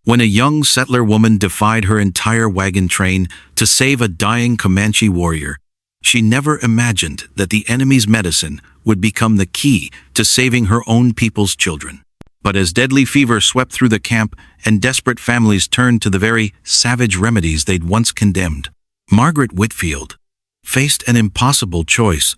when a young settler woman defied her entire wagon train to save a dying Comanche warrior. She never imagined that the enemy's medicine would become the key to saving her own people's children. But as deadly fever swept through the camp and desperate families turned to the very savage remedies they'd once condemned, Margaret Whitefield faced an impossible choice.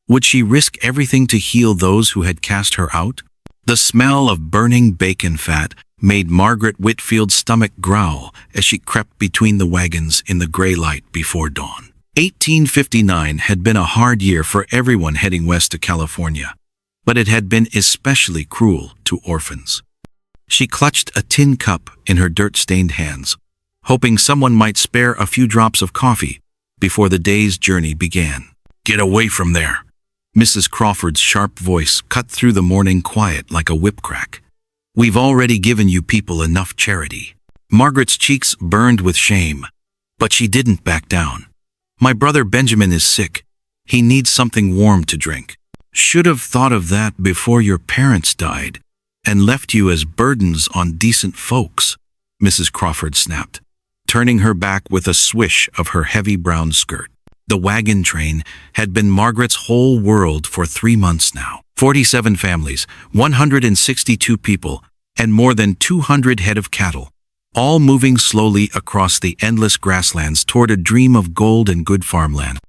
Would she risk everything to heal those who had cast her out? The smell of burning bacon fat made Margaret Whitefield's stomach growl as she crept between the wagons in the gray light before dawn. 1859 had been a hard year for everyone heading west to California, but it had been especially cruel to orphans. She clutched a tin cup in her dirt-stained hands, hoping someone might spare a few drops of coffee before the day's journey began. "Get away from there!" Mrs. Crawford's sharp voice cut through the morning quiet like a whip crack. "We've already given you people enough charity." Margaret's cheeks burned with shame, but she didn't back down. "My brother Benjamin is sick. He needs something warm to drink." "Should have thought of that before your parents died and left you as burdens on decent folks," Mrs. Crawford snapped, turning her back with a swish of her heavy brown skirt. The wagon train had been Margaret's whole world for 3 months now. 47 families, 162 people, and more than 200 head of cattle, all moving slowly across the endless grasslands toward a dream of gold and good farmland.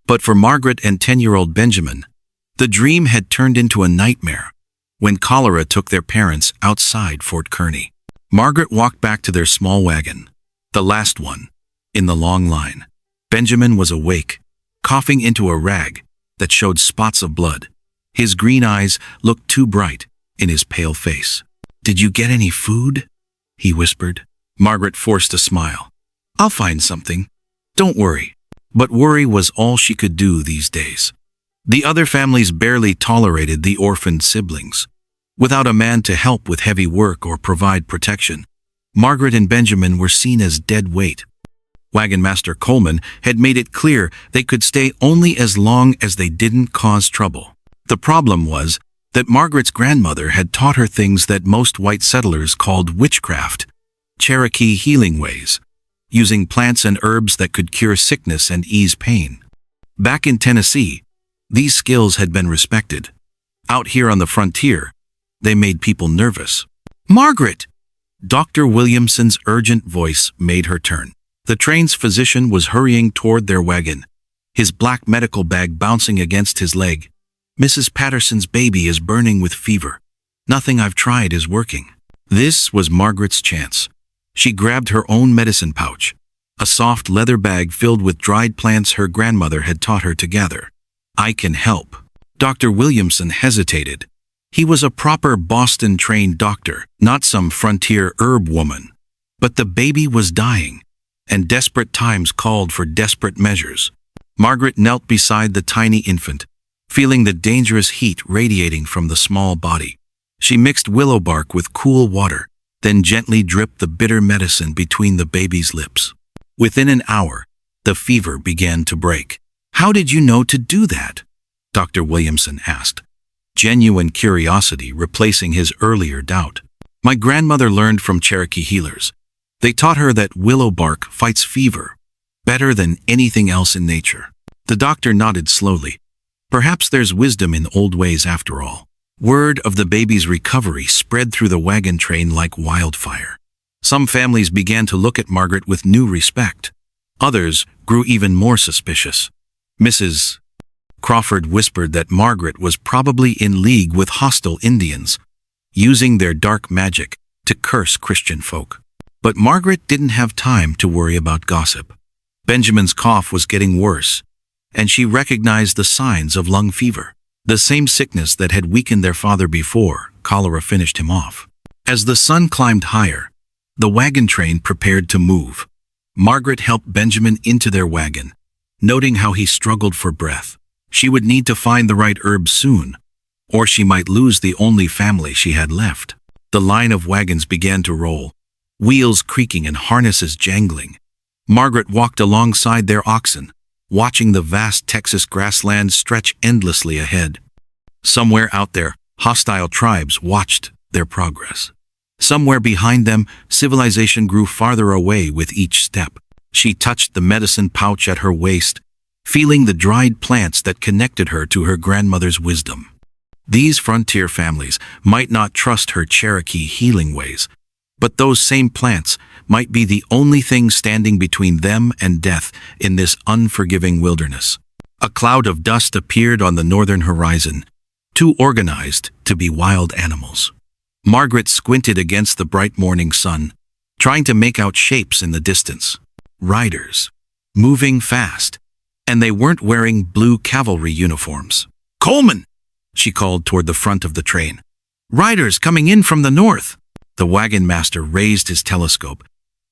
But for Margaret and 10-year-old Benjamin, the dream had turned into a nightmare when cholera took their parents outside Fort Kearny. Margaret walked back to their small wagon, the last one in the long line. Benjamin was awake, coughing into a rag that showed spots of blood. His green eyes looked too bright in his pale face. "Did you get any food?" he whispered. Margaret forced a smile. "I'll find something. Don't worry." But worry was all she could do these days. The other families barely tolerated the orphaned siblings. Without a man to help with heavy work or provide protection, Margaret and Benjamin were seen as dead weight. Wagon Master Coleman had made it clear they could stay only as long as they didn't cause trouble. The problem was that Margaret's grandmother had taught her things that most white settlers called witchcraft, Cherokee healing ways, using plants and herbs that could cure sickness and ease pain. Back in Tennessee, these skills had been respected. Out here on the frontier, they made people nervous. "Margaret!" Dr. Williamson's urgent voice made her turn. The train's physician was hurrying toward their wagon, his black medical bag bouncing against his leg. "Mrs. Patterson's baby is burning with fever. Nothing I've tried is working." This was Margaret's chance. She grabbed her own medicine pouch, a soft leather bag filled with dried plants her grandmother had taught her to gather. "I can help." Dr. Williamson hesitated. He was a proper Boston-trained doctor, not some frontier herb woman. But the baby was dying, and desperate times called for desperate measures. Margaret knelt beside the tiny infant, feeling the dangerous heat radiating from the small body. She mixed willow bark with cool water, then gently dripped the bitter medicine between the baby's lips. Within an hour, the fever began to break. "How did you know to do that?" Dr. Williamson asked, genuine curiosity replacing his earlier doubt. "My grandmother learned from Cherokee healers. They taught her that willow bark fights fever better than anything else in nature." The doctor nodded slowly. Perhaps there's wisdom in old ways after all. Word of the baby's recovery spread through the wagon train like wildfire. Some families began to look at Margaret with new respect. Others grew even more suspicious. Mrs. Crawford whispered that Margaret was probably in league with hostile Indians, using their dark magic to curse Christian folk. But Margaret didn't have time to worry about gossip. Benjamin's cough was getting worse, and she recognized the signs of lung fever. The same sickness that had weakened their father before cholera finished him off. As the sun climbed higher, the wagon train prepared to move. Margaret helped Benjamin into their wagon, noting how he struggled for breath. She would need to find the right herbs soon, or she might lose the only family she had left. The line of wagons began to roll, wheels creaking and harnesses jangling. Margaret walked alongside their oxen, watching the vast Texas grasslands stretch endlessly ahead. Somewhere out there, hostile tribes watched their progress. Somewhere behind them, civilization grew farther away with each step. She touched the medicine pouch at her waist, feeling the dried plants that connected her to her grandmother's wisdom. These frontier families might not trust her Cherokee healing ways, but those same plants might be the only thing standing between them and death in this unforgiving wilderness. A cloud of dust appeared on the northern horizon, too organized to be wild animals. Margaret squinted against the bright morning sun, trying to make out shapes in the distance. Riders, moving fast, and they weren't wearing blue cavalry uniforms. "Coleman!" she called toward the front of the train. "Riders coming in from the north." The wagon master raised his telescope,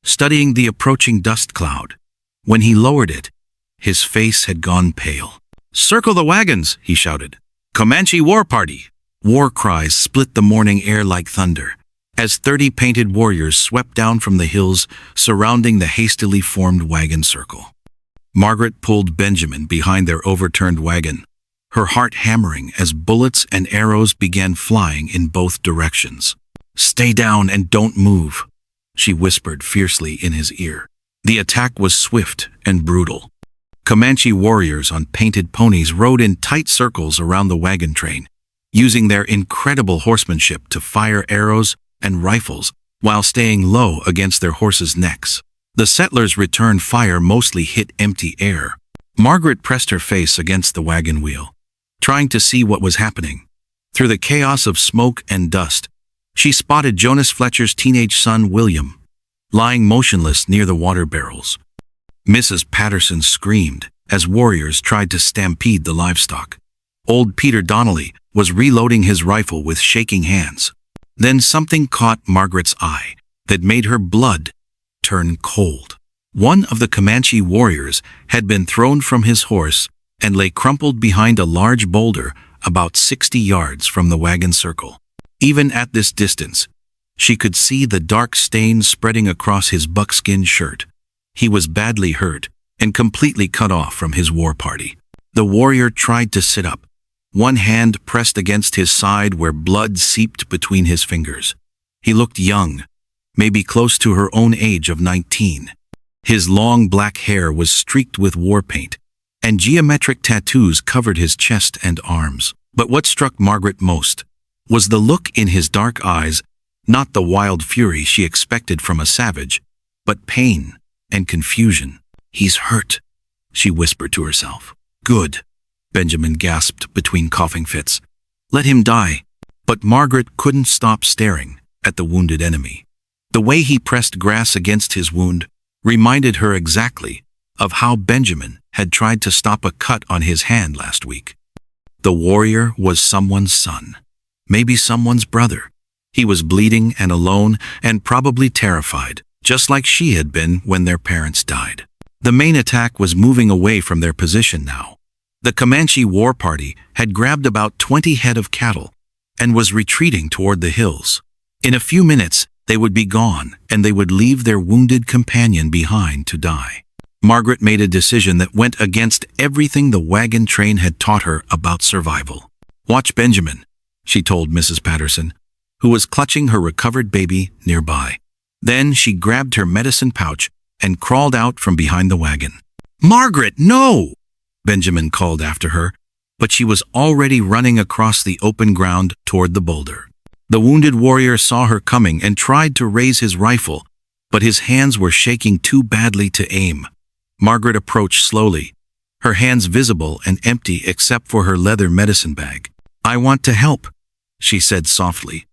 studying the approaching dust cloud. When he lowered it, his face had gone pale. "Circle the wagons," he shouted. "Comanche war party!" War cries split the morning air like thunder, as 30 painted warriors swept down from the hills surrounding the hastily formed wagon circle. Margaret pulled Benjamin behind their overturned wagon, her heart hammering as bullets and arrows began flying in both directions. "Stay down and don't move," she whispered fiercely in his ear. The attack was swift and brutal. Comanche warriors on painted ponies rode in tight circles around the wagon train, using their incredible horsemanship to fire arrows and rifles while staying low against their horses' necks. The settlers' return fire mostly hit empty air. Margaret pressed her face against the wagon wheel, trying to see what was happening. Through the chaos of smoke and dust, she spotted Jonas Fletcher's teenage son, William, lying motionless near the water barrels. Mrs. Patterson screamed as warriors tried to stampede the livestock. Old Peter Donnelly was reloading his rifle with shaking hands. Then something caught Margaret's eye that made her blood turn cold. One of the Comanche warriors had been thrown from his horse and lay crumpled behind a large boulder about 60 yards from the wagon circle. Even at this distance, she could see the dark stains spreading across his buckskin shirt. He was badly hurt and completely cut off from his war party. The warrior tried to sit up, one hand pressed against his side where blood seeped between his fingers. He looked young, maybe close to her own age of 19. His long black hair was streaked with war paint, and geometric tattoos covered his chest and arms. But what struck Margaret most was the look in his dark eyes, not the wild fury she expected from a savage, but pain and confusion. "He's hurt," she whispered to herself. "Good," Benjamin gasped between coughing fits. "Let him die." But Margaret couldn't stop staring at the wounded enemy. The way he pressed grass against his wound reminded her exactly of how Benjamin had tried to stop a cut on his hand last week. The warrior was someone's son, maybe someone's brother. He was bleeding and alone and probably terrified, just like she had been when their parents died. The main attack was moving away from their position now. The Comanche war party had grabbed about 20 head of cattle and was retreating toward the hills. In a few minutes, they would be gone, and they would leave their wounded companion behind to die. Margaret made a decision that went against everything the wagon train had taught her about survival. "Watch Benjamin," she told Mrs. Patterson, who was clutching her recovered baby nearby. Then she grabbed her medicine pouch and crawled out from behind the wagon. "Margaret, no!" Benjamin called after her, but she was already running across the open ground toward the boulder. The wounded warrior saw her coming and tried to raise his rifle, but his hands were shaking too badly to aim. Margaret approached slowly, her hands visible and empty except for her leather medicine bag. "I want to help," she said softly,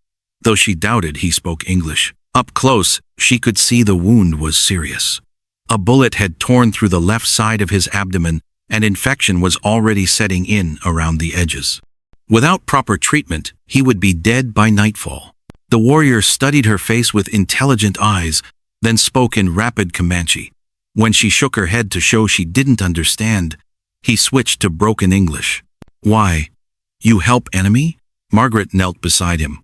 though she doubted he spoke English. Up close, she could see the wound was serious. A bullet had torn through the left side of his abdomen, and infection was already setting in around the edges. Without proper treatment, he would be dead by nightfall. The warrior studied her face with intelligent eyes, then spoke in rapid Comanche. When she shook her head to show she didn't understand, he switched to broken English. "Why? You help enemy?" Margaret knelt beside him,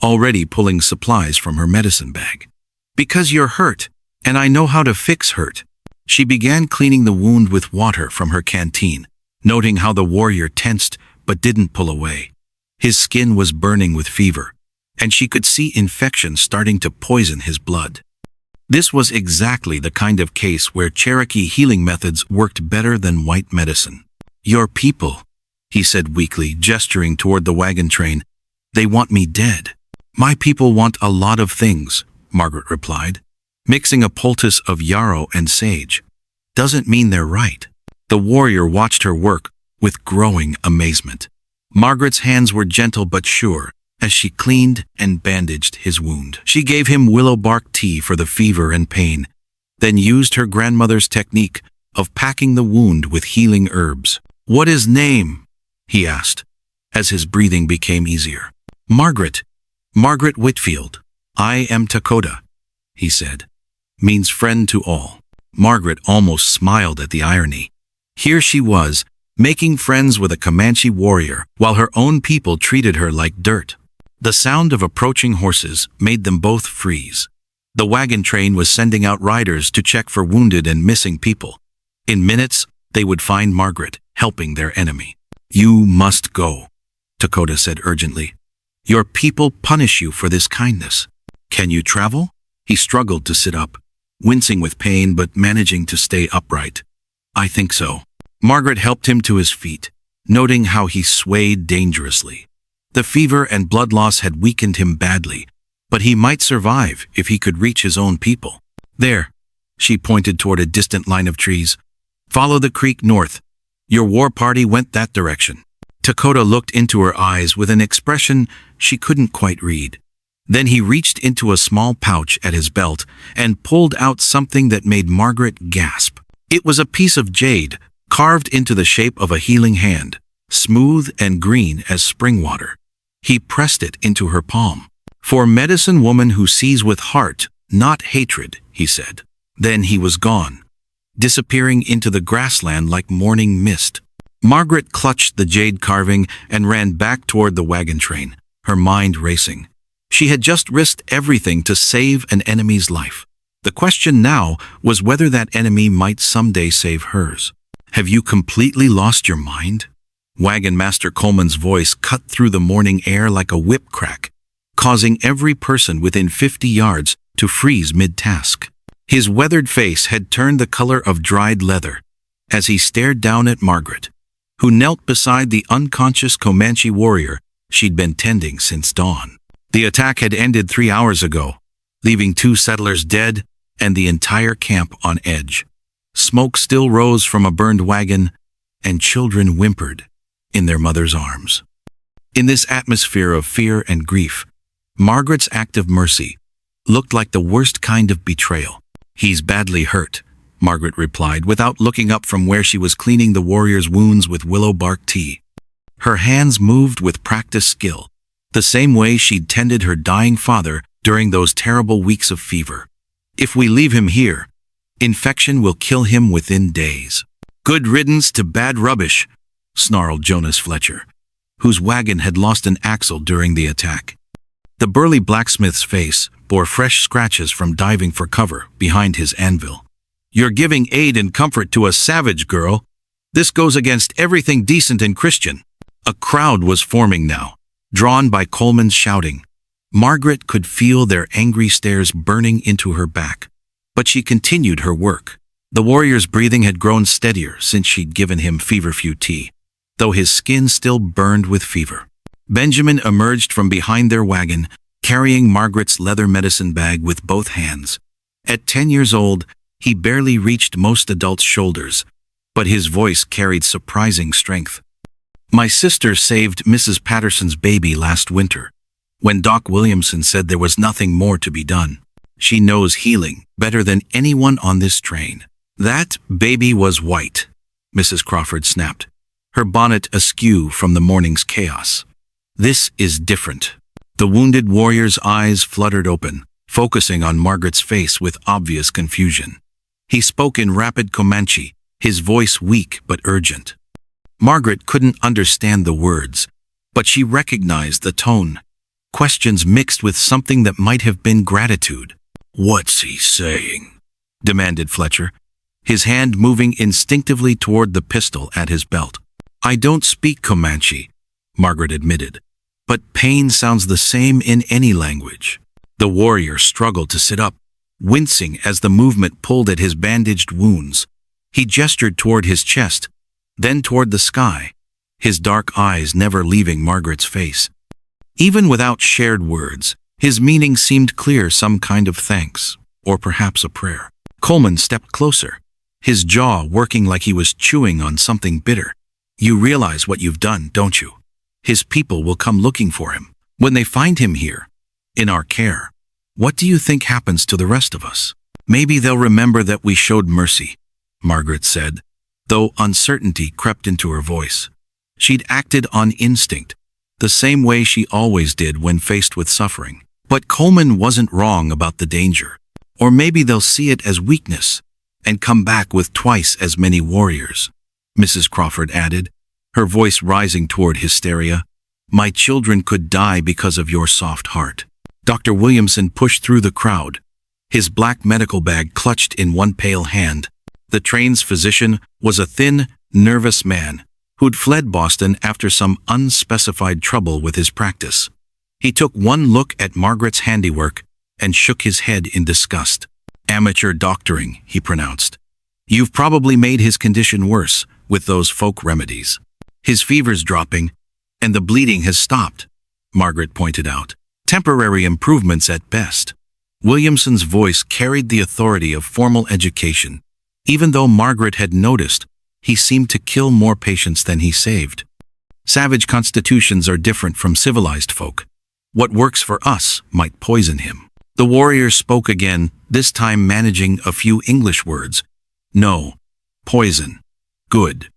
already pulling supplies from her medicine bag. "Because you're hurt, and I know how to fix hurt." She began cleaning the wound with water from her canteen, noting how the warrior tensed but didn't pull away. His skin was burning with fever, and she could see infection starting to poison his blood. This was exactly the kind of case where Cherokee healing methods worked better than white medicine. "Your people," he said weakly, gesturing toward the wagon train. "They want me dead." "My people want a lot of things," Margaret replied, mixing a poultice of yarrow and sage. "Doesn't mean they're right." The warrior watched her work with growing amazement. Margaret's hands were gentle but sure as she cleaned and bandaged his wound. She gave him willow bark tea for the fever and pain, then used her grandmother's technique of packing the wound with healing herbs. "What is name?" he asked, as his breathing became easier. Margaret Whitefield." "I am Dakota," he said. "Means friend to all." Margaret almost smiled at the irony. Here she was, making friends with a Comanche warrior, while her own people treated her like dirt. The sound of approaching horses made them both freeze. The wagon train was sending out riders to check for wounded and missing people. In minutes, they would find Margaret, helping their enemy. "You must go," Dakota said urgently. "Your people punish you for this kindness." "Can you travel?" He struggled to sit up, wincing with pain but managing to stay upright. "I think so." Margaret helped him to his feet, noting how he swayed dangerously. The fever and blood loss had weakened him badly, but he might survive if he could reach his own people. "There," she pointed toward a distant line of trees. "Follow the creek north. Your war party went that direction." Dakota looked into her eyes with an expression she couldn't quite read. Then he reached into a small pouch at his belt and pulled out something that made Margaret gasp. It was a piece of jade, carved into the shape of a healing hand, smooth and green as spring water. He pressed it into her palm. "For medicine woman who sees with heart, not hatred," he said. Then he was gone, disappearing into the grassland like morning mist. Margaret clutched the jade carving and ran back toward the wagon train, her mind racing. She had just risked everything to save an enemy's life. The question now was whether that enemy might someday save hers. "Have you completely lost your mind?" Wagon Master Coleman's voice cut through the morning air like a whip crack, causing every person within 50 yards to freeze mid-task. His weathered face had turned the color of dried leather as he stared down at Margaret, who knelt beside the unconscious Comanche warrior she'd been tending since dawn. The attack had ended 3 hours ago, leaving 2 settlers dead and the entire camp on edge. Smoke still rose from a burned wagon, and children whimpered in their mother's arms. In this atmosphere of fear and grief, Margaret's act of mercy looked like the worst kind of betrayal. "He's badly hurt," Margaret replied without looking up from where she was cleaning the warrior's wounds with willow bark tea. Her hands moved with practiced skill, the same way she'd tended her dying father during those terrible weeks of fever. "If we leave him here, infection will kill him within days." "Good riddance to bad rubbish," snarled Jonas Fletcher, whose wagon had lost an axle during the attack. The burly blacksmith's face bore fresh scratches from diving for cover behind his anvil. "You're giving aid and comfort to a savage, girl. This goes against everything decent and Christian." A crowd was forming now, drawn by Coleman's shouting. Margaret could feel their angry stares burning into her back, but she continued her work. The warrior's breathing had grown steadier since she'd given him feverfew tea, though his skin still burned with fever. Benjamin emerged from behind their wagon, carrying Margaret's leather medicine bag with both hands. At 10 years old, he barely reached most adults' shoulders, but his voice carried surprising strength. "My sister saved Mrs. Patterson's baby last winter, when Doc Williamson said there was nothing more to be done. She knows healing better than anyone on this train." "That baby was white," Mrs. Crawford snapped, her bonnet askew from the morning's chaos. "This is different." The wounded warrior's eyes fluttered open, focusing on Margaret's face with obvious confusion. He spoke in rapid Comanche, his voice weak but urgent. Margaret couldn't understand the words, but she recognized the tone, questions mixed with something that might have been gratitude. "What's he saying?" demanded Fletcher, his hand moving instinctively toward the pistol at his belt. "I don't speak Comanche," Margaret admitted, But pain sounds the same in any language. The warrior struggled to sit up, wincing as the movement pulled at his bandaged wounds. He gestured toward his chest, then toward the sky, his dark eyes never leaving Margaret's face. Even without shared words, his meaning seemed clear, some kind of thanks, or perhaps a prayer. Coleman stepped closer, his jaw working like he was chewing on something bitter. You realize what you've done, don't you? His people will come looking for him. When they find him here, in our care, what do you think happens to the rest of us? Maybe they'll remember that we showed mercy, Margaret said, though uncertainty crept into her voice. She'd acted on instinct, the same way she always did when faced with suffering. But Coleman wasn't wrong about the danger. Or maybe they'll see it as weakness and come back with twice as many warriors, Mrs. Crawford added, her voice rising toward hysteria. My children could die because of your soft heart. Dr. Williamson pushed through the crowd, his black medical bag clutched in one pale hand. The train's physician was a thin, nervous man who'd fled Boston after some unspecified trouble with his practice. He took one look at Margaret's handiwork and shook his head in disgust. Amateur doctoring, he pronounced. You've probably made his condition worse with those folk remedies. His fever's dropping, and the bleeding has stopped, Margaret pointed out. Temporary improvements at best. Williamson's voice carried the authority of formal education. Even though Margaret had noticed, he seemed to kill more patients than he saved. Savage constitutions are different from civilized folk. What works for us might poison him. The warrior spoke again, this time managing a few English words. No. Poison. Good.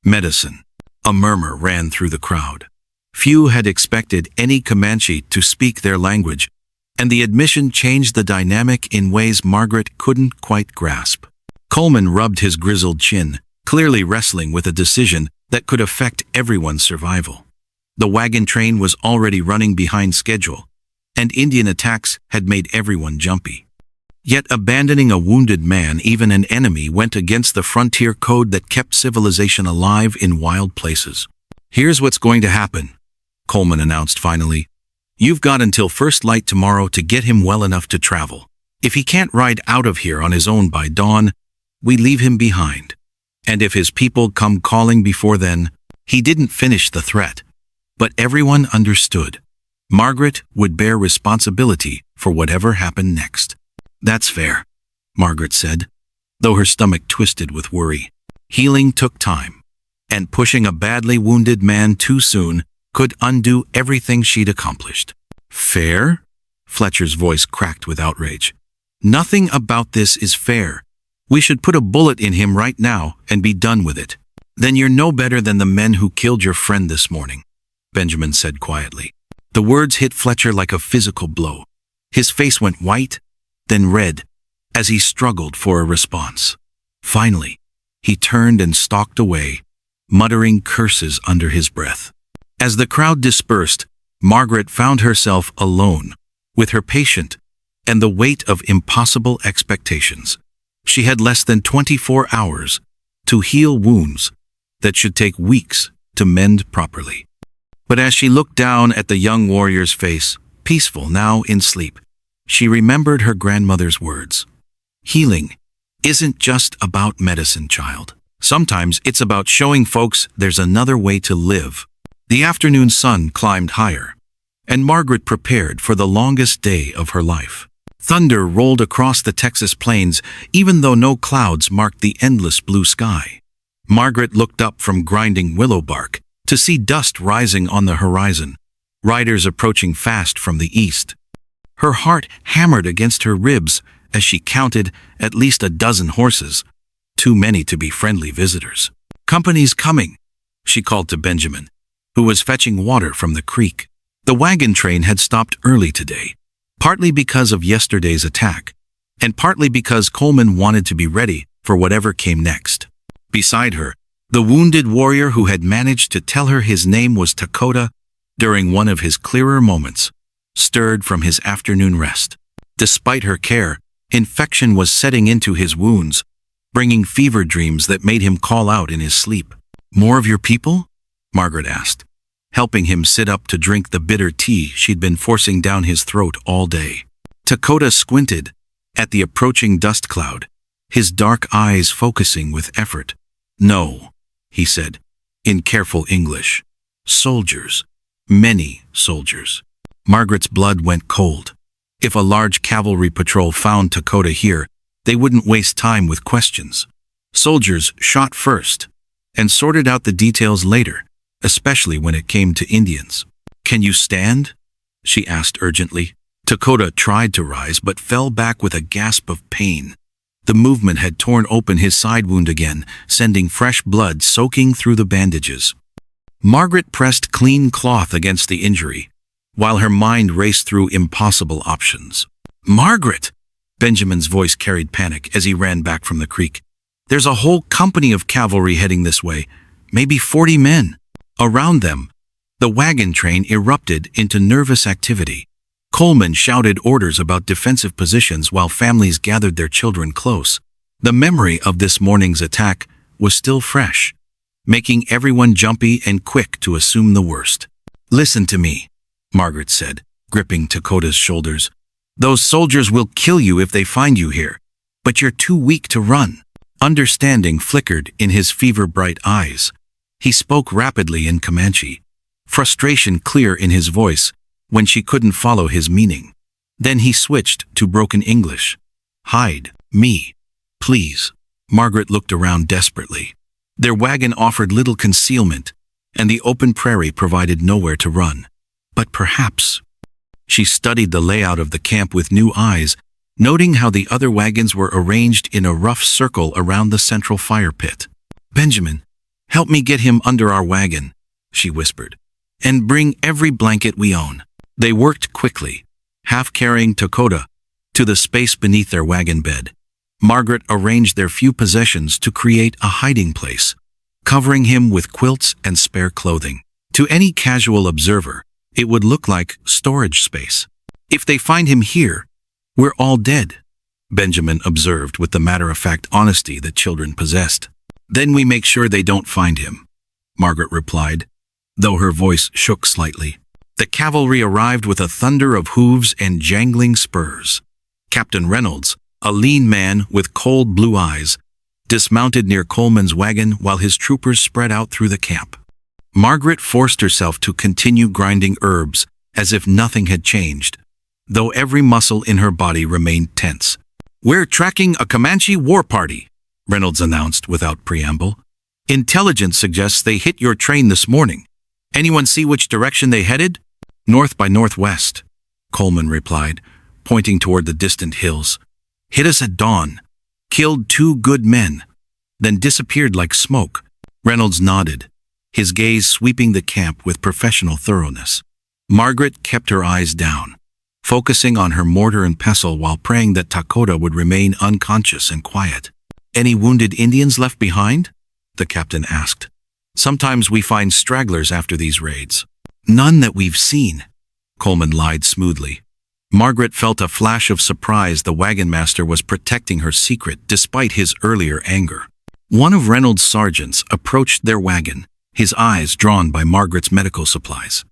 Medicine. A murmur ran through the crowd. Few had expected any Comanche to speak their language, and the admission changed the dynamic in ways Margaret couldn't quite grasp. Coleman rubbed his grizzled chin, clearly wrestling with a decision that could affect everyone's survival. The wagon train was already running behind schedule, and Indian attacks had made everyone jumpy. Yet abandoning a wounded man, even an enemy, went against the frontier code that kept civilization alive in wild places. Here's what's going to happen, Coleman announced finally. You've got until first light tomorrow to get him well enough to travel. If he can't ride out of here on his own by dawn, we leave him behind. And if his people come calling before then, he didn't finish the threat. But everyone understood. Margaret would bear responsibility for whatever happened next. That's fair, Margaret said, though her stomach twisted with worry. Healing took time, and pushing a badly wounded man too soon could undo everything she'd accomplished. Fair? Fletcher's voice cracked with outrage. Nothing about this is fair. We should put a bullet in him right now and be done with it. Then you're no better than the men who killed your friend this morning, Benjamin said quietly. The words hit Fletcher like a physical blow. His face went white, then red, as he struggled for a response. Finally, he turned and stalked away, muttering curses under his breath. As the crowd dispersed, Margaret found herself alone with her patient and the weight of impossible expectations. She had less than 24 hours to heal wounds that should take weeks to mend properly. But as she looked down at the young warrior's face, peaceful now in sleep, she remembered her grandmother's words. Healing isn't just about medicine, child. Sometimes it's about showing folks there's another way to live. The afternoon sun climbed higher, and Margaret prepared for the longest day of her life. Thunder rolled across the Texas plains, even though no clouds marked the endless blue sky. Margaret looked up from grinding willow bark to see dust rising on the horizon, riders approaching fast from the east. Her heart hammered against her ribs as she counted at least a dozen horses, too many to be friendly visitors. Company's coming, she called to Benjamin, who was fetching water from the creek. The wagon train had stopped early today, partly because of yesterday's attack, and partly because Coleman wanted to be ready for whatever came next. Beside her, the wounded warrior who had managed to tell her his name was Dakota during one of his clearer moments, stirred from his afternoon rest. Despite her care, infection was setting into his wounds, bringing fever dreams that made him call out in his sleep. More of your people? Margaret asked. helping him sit up to drink the bitter tea she'd been forcing down his throat all day. Dakota squinted at the approaching dust cloud, his dark eyes focusing with effort. "No," he said, in careful English. "Soldiers. Many soldiers." Margaret's blood went cold. If a large cavalry patrol found Dakota here, they wouldn't waste time with questions. Soldiers shot first and sorted out the details later, especially when it came to Indians. "Can you stand?" she asked urgently. Dakota tried to rise but fell back with a gasp of pain. The movement had torn open his side wound again, sending fresh blood soaking through the bandages. Margaret pressed clean cloth against the injury, while her mind raced through impossible options. "Margaret!" Benjamin's voice carried panic as he ran back from the creek. "There's a whole company of cavalry heading this way, maybe 40 men." Around them, the wagon train erupted into nervous activity. Coleman shouted orders about defensive positions while families gathered their children close. The memory of this morning's attack was still fresh, making everyone jumpy and quick to assume the worst. "Listen to me," Margaret said, gripping Dakota's shoulders. "Those soldiers will kill you if they find you here, but you're too weak to run." Understanding flickered in his fever-bright eyes. He spoke rapidly in Comanche, frustration clear in his voice when she couldn't follow his meaning. Then he switched to broken English. "Hide me, please." Margaret looked around desperately. Their wagon offered little concealment, and the open prairie provided nowhere to run. But perhaps... She studied the layout of the camp with new eyes, noting how the other wagons were arranged in a rough circle around the central fire pit. "Benjamin, help me get him under our wagon," she whispered, "and bring every blanket we own." They worked quickly, half carrying Dakota to the space beneath their wagon bed. Margaret arranged their few possessions to create a hiding place, covering him with quilts and spare clothing. To any casual observer, it would look like storage space. "If they find him here, we're all dead," Benjamin observed with the matter-of-fact honesty that children possessed. "Then we make sure they don't find him," Margaret replied, though her voice shook slightly. The cavalry arrived with a thunder of hooves and jangling spurs. Captain Reynolds, a lean man with cold blue eyes, dismounted near Coleman's wagon while his troopers spread out through the camp. Margaret forced herself to continue grinding herbs as if nothing had changed, though every muscle in her body remained tense. "We're tracking a Comanche war party," Reynolds announced without preamble. "Intelligence suggests they hit your train this morning. Anyone see which direction they headed?" "North by northwest," Coleman replied, pointing toward the distant hills. "Hit us at dawn, killed 2 good men, then disappeared like smoke." Reynolds nodded, his gaze sweeping the camp with professional thoroughness. Margaret kept her eyes down, focusing on her mortar and pestle while praying that Dakota would remain unconscious and quiet. "Any wounded Indians left behind?" the captain asked. "Sometimes we find stragglers after these raids." "None that we've seen," Coleman lied smoothly. Margaret felt a flash of surprise the wagon master was protecting her secret despite his earlier anger. One of Reynolds' sergeants approached their wagon, his eyes drawn by Margaret's medical supplies.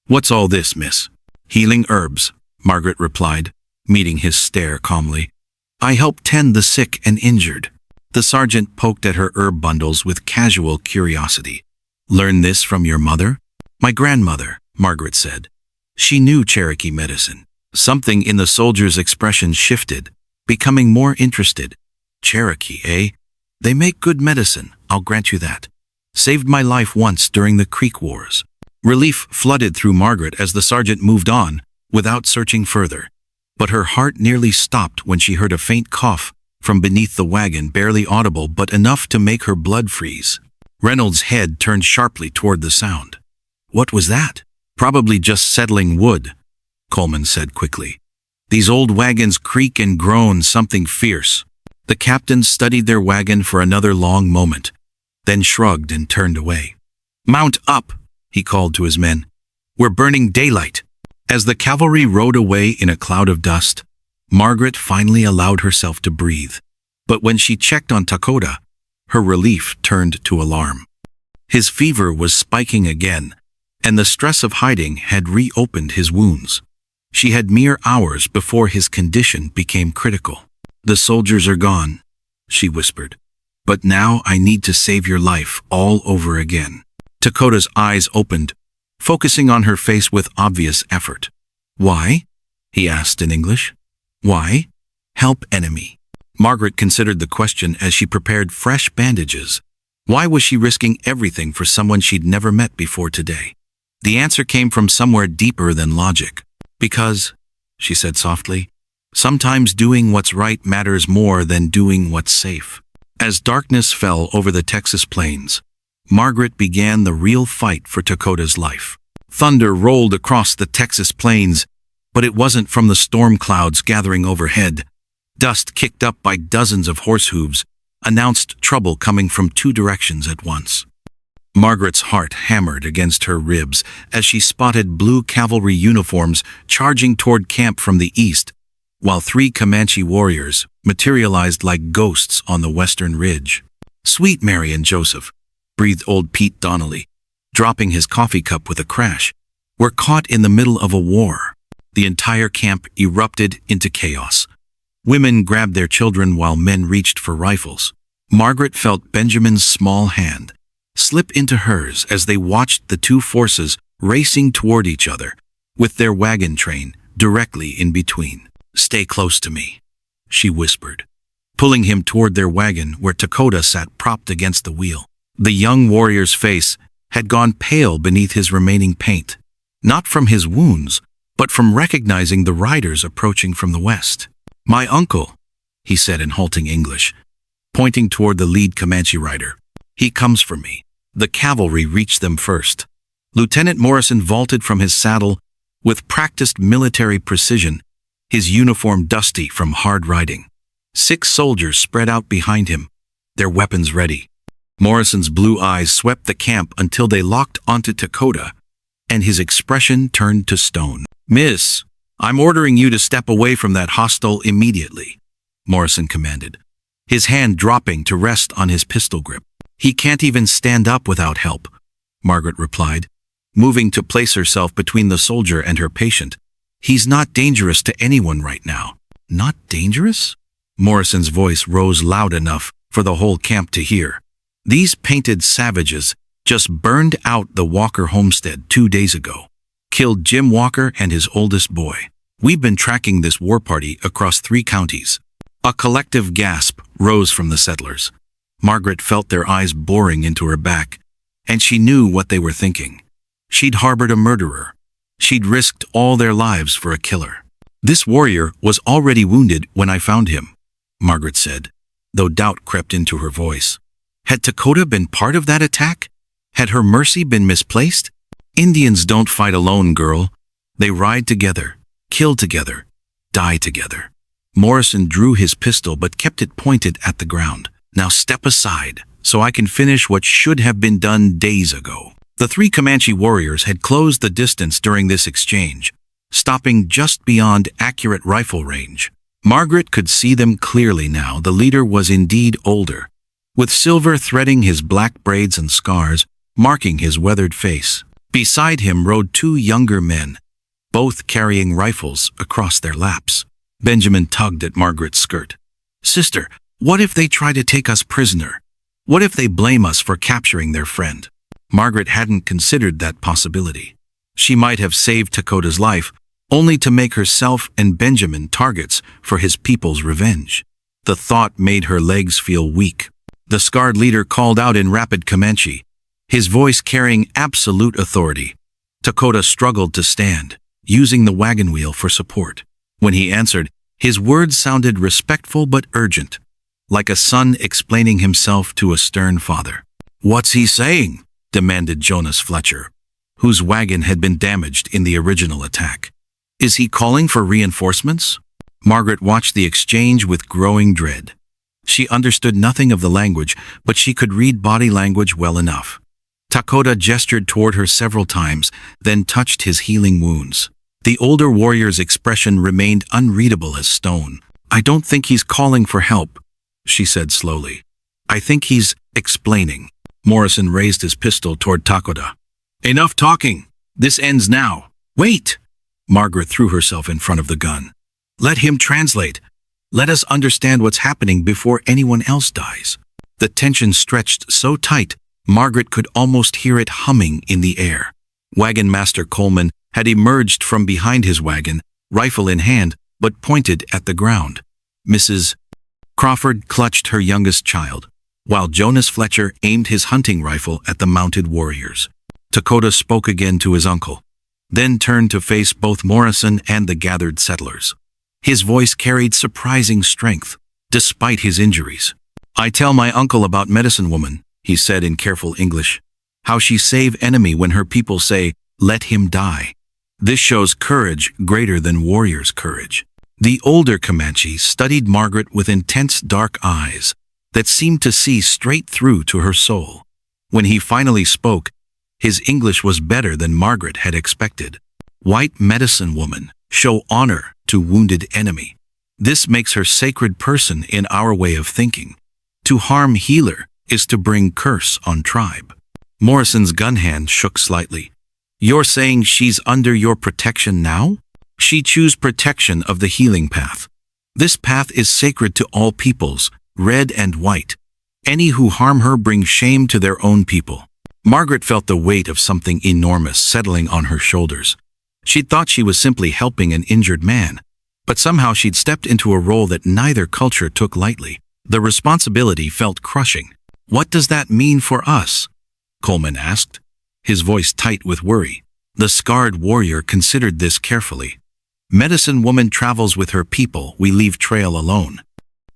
"What's all this, miss?" "Healing herbs," Margaret replied, meeting his stare calmly. "I help tend the sick and injured." The sergeant poked at her herb bundles with casual curiosity. "Learn this from your mother?" "My grandmother," Margaret said. She knew Cherokee medicine. Something in the soldier's expression shifted, becoming more interested. "Cherokee, eh? They make good medicine, I'll grant you that. Saved my life once during the Creek Wars." Relief flooded through Margaret as the sergeant moved on, without searching further. But her heart nearly stopped when she heard a faint cough from beneath the wagon, barely audible but enough to make her blood freeze. Reynolds' head turned sharply toward the sound. "What was that?" "Probably just settling wood," Coleman said quickly. "These old wagons creak and groan something fierce." The captain studied their wagon for another long moment, then shrugged and turned away. "Mount up," he called to his men. "We're burning daylight." As the cavalry rode away in a cloud of dust, Margaret finally allowed herself to breathe. But when she checked on Dakota, her relief turned to alarm. His fever was spiking again, and the stress of hiding had reopened his wounds. She had mere hours before his condition became critical. "The soldiers are gone," she whispered. "But now I need to save your life all over again." Dakota's eyes opened, focusing on her face with obvious effort. "Why?" he asked in English. "Why?" "Help enemy." Margaret considered the question as she prepared fresh bandages. Why was she risking everything for someone she'd never met before today? The answer came from somewhere deeper than logic. "Because," she said softly, "sometimes doing what's right matters more than doing what's safe." As darkness fell over the Texas plains, Margaret began the real fight for Dakota's life. Thunder rolled across the Texas plains, but it wasn't from the storm clouds gathering overhead. Dust kicked up by dozens of horse hooves announced trouble coming from two directions at once. Margaret's heart hammered against her ribs as she spotted blue cavalry uniforms charging toward camp from the east, while 3 Comanche warriors materialized like ghosts on the western ridge. "Sweet Mary and Joseph," breathed old Pete Donnelly, dropping his coffee cup with a crash. "We're caught in the middle of a war." The entire camp erupted into chaos. Women grabbed their children while men reached for rifles. Margaret felt Benjamin's small hand slip into hers as they watched the two forces racing toward each other, with their wagon train directly in between. "Stay close to me," she whispered, pulling him toward their wagon where Dakota sat propped against the wheel. The young warrior's face had gone pale beneath his remaining paint, not from his wounds, but from recognizing the riders approaching from the west. "My uncle," he said in halting English, pointing toward the lead Comanche rider. "He comes for me." The cavalry reached them first. Lieutenant Morrison vaulted from his saddle with practiced military precision, his uniform dusty from hard riding. 6 soldiers spread out behind him, their weapons ready. Morrison's blue eyes swept the camp until they locked onto Dakota, and his expression turned to stone. "Miss, I'm ordering you to step away from that hostile immediately," Morrison commanded, his hand dropping to rest on his pistol grip. "He can't even stand up without help," Margaret replied, moving to place herself between the soldier and her patient. "He's not dangerous to anyone right now." "Not dangerous?" Morrison's voice rose loud enough for the whole camp to hear. "These painted savages just burned out the Walker homestead 2 days ago. Killed Jim Walker and his oldest boy. We've been tracking this war party across 3 counties." A collective gasp rose from the settlers. Margaret felt their eyes boring into her back, and she knew what they were thinking. She'd harbored a murderer. She'd risked all their lives for a killer. "This warrior was already wounded when I found him," Margaret said, though doubt crept into her voice. Had Dakota been part of that attack? Had her mercy been misplaced? "Indians don't fight alone, girl. They ride together, kill together, die together." Morrison drew his pistol but kept it pointed at the ground. "Now step aside, so I can finish what should have been done days ago." The 3 Comanche warriors had closed the distance during this exchange, stopping just beyond accurate rifle range. Margaret could see them clearly now. The leader was indeed older, with silver threading his black braids and scars, marking his weathered face. Beside him rode 2 younger men, both carrying rifles across their laps. Benjamin tugged at Margaret's skirt. "Sister, what if they try to take us prisoner? What if they blame us for capturing their friend?" Margaret hadn't considered that possibility. She might have saved Dakota's life, only to make herself and Benjamin targets for his people's revenge. The thought made her legs feel weak. The scarred leader called out in rapid Comanche, his voice carrying absolute authority. Dakota struggled to stand, using the wagon wheel for support. When he answered, his words sounded respectful but urgent, like a son explaining himself to a stern father. "What's he saying?" demanded Jonas Fletcher, whose wagon had been damaged in the original attack. "Is he calling for reinforcements?" Margaret watched the exchange with growing dread. She understood nothing of the language, but she could read body language well enough. Dakota gestured toward her several times, then touched his healing wounds. The older warrior's expression remained unreadable as stone. "I don't think he's calling for help," she said slowly. "I think he's explaining." Morrison raised his pistol toward Dakota. "Enough talking," This ends now. Wait! Margaret threw herself in front of the gun. Let him translate. Let us understand what's happening before anyone else dies. The tension stretched so tight, Margaret could almost hear it humming in the air. Wagon Master Coleman had emerged from behind his wagon, rifle in hand, but pointed at the ground. Mrs. Crawford clutched her youngest child, while Jonas Fletcher aimed his hunting rifle at the mounted warriors. Dakota spoke again to his uncle, then turned to face both Morrison and the gathered settlers. His voice carried surprising strength, despite his injuries. I tell my uncle about Medicine Woman, he said in careful English. How she save enemy when her people say, let him die. This shows courage greater than warrior's courage. The older Comanche studied Margaret with intense dark eyes that seemed to see straight through to her soul. When he finally spoke, his English was better than Margaret had expected. White Medicine Woman, show honor to wounded enemy. This makes her sacred person in our way of thinking. To harm healer is to bring curse on tribe. Morrison's gun hand shook slightly. You're saying she's under your protection now? She chose protection of the healing path. This path is sacred to all peoples, red and white. Any who harm her bring shame to their own people. Margaret felt the weight of something enormous settling on her shoulders. She'd thought she was simply helping an injured man, but somehow she'd stepped into a role that neither culture took lightly. The responsibility felt crushing. What does that mean for us? Coleman asked, his voice tight with worry. The scarred warrior considered this carefully. Medicine Woman travels with her people, we leave trail alone.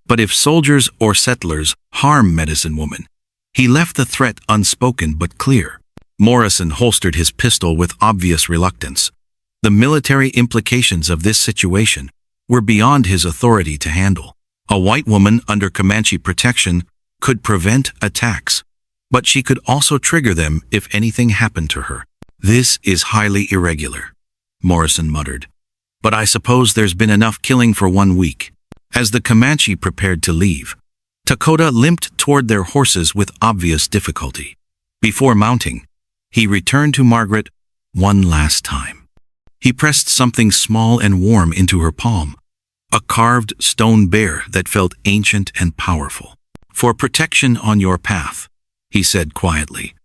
But if soldiers or settlers harm Medicine Woman, he left the threat unspoken but clear. Morrison holstered his pistol with obvious reluctance. The military implications of this situation were beyond his authority to handle. A white woman under Comanche protection could prevent attacks, but she could also trigger them if anything happened to her. This is highly irregular, Morrison muttered. But I suppose there's been enough killing for 1 week. As the Comanche prepared to leave, Dakota limped toward their horses with obvious difficulty. Before mounting, he returned to Margaret one last time. He pressed something small and warm into her palm, a carved stone bear that felt ancient and powerful. For protection on your path, he said quietly,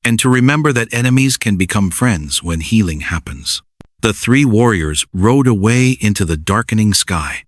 and to remember that enemies can become friends when healing happens. The three warriors rode away into the darkening sky,